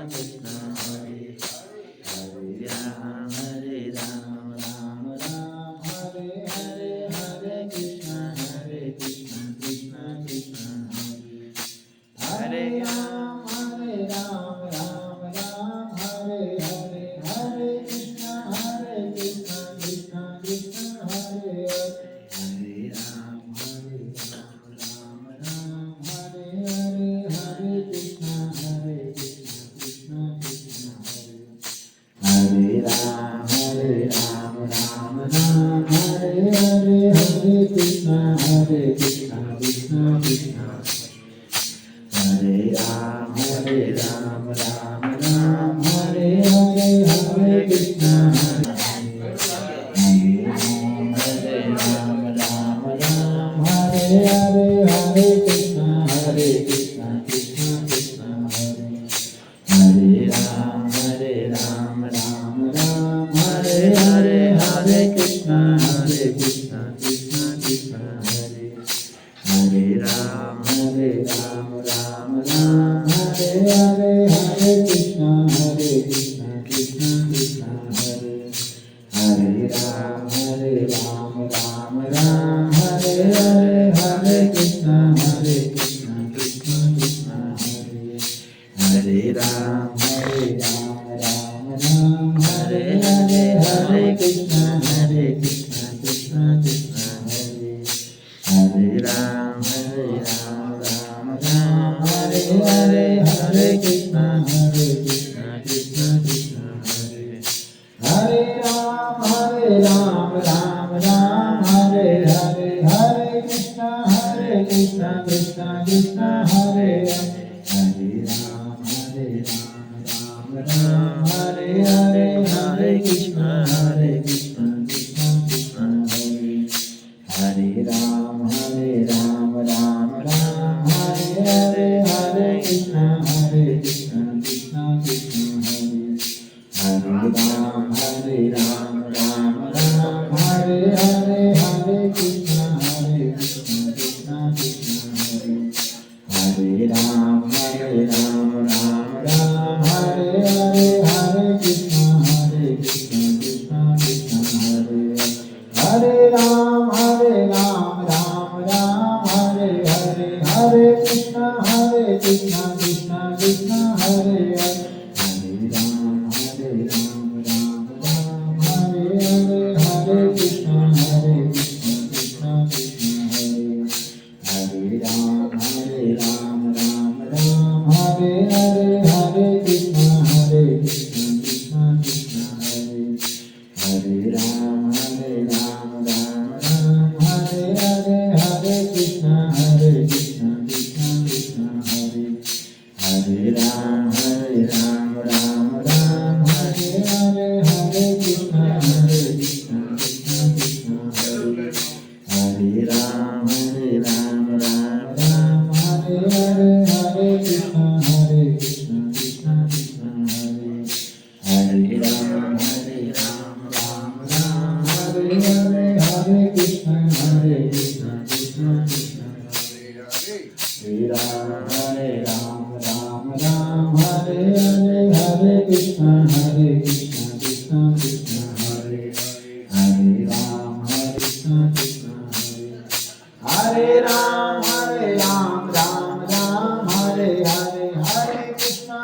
Krishna Hare Hare Ram Ram Ram Hare Hare Hare Krishna Krishna Krishna Hare Hare Ram Ram Ram Hare Hare Hare Krishna Krishna Krishna Hare Hare Ram Ram Ram Hare Hare Hare Krishna Krishna Krishna Hare Ram Ram Ram Hare Hare Hare Krishna Krishna Krishna Hare Ram Ram Ram Hare Hare Hare Krishna Hare Ram Ram Ram Hare Hare Hare Krishna Krishna Krishna Hare Hare Ram Ram Ram Hare Hare Hare Krishna Krishna Krishna Hare Hare Ram Ram Hare Hare Hare Krishna Krishna Krishna Hare Hare Ram Ram Hare Hare Hare Krishna Krishna Krishna Hare Hare Ram Hare Hare Hare Krishna Krishna Krishna Hare Hare Ram Ram Hare Hare Hare Krishna Krishna Krishna Hare Hare Ram Ram Hare Hare Hare Krishna Krishna Krishna Hare Hare Ram Ram Hare Hare Hare Krishna Krishna Krishna Hare Hare Ram Ram Hare Hare Hare Krishna Krishna Krishna Hare Hare Ram Ram Hare Hare Hare Krishna Krishna Krishna Hare Hare Ram Ram Hare Hare Hare Krishna Krishna Krishna Hare Hare Ram Ram Hare Hare Hare Krishna Krishna Krishna Hare Hare Ram Hare Hare Hare Krishna Krishna Krishna Hare Hare Ram Hare Hare Hare Krishna Krishna Krishna Hare Hare Ram Hare Hare Hare Krishna Krishna Krishna Hare Hare Ram Hare Hare Hare Krishna Krishna Krishna Hare Hare Ram Hare Hare Hare Krishna Krishna Krishna Hare Hare Ram Hare Hare Hare Krishna Krishna Krishna Hare Ram Hare Hare Hare Krishna Krishna Krishna Hare Hare Ram Krishna Krishna Hare Ram Ram Hare Hare Hare Krishna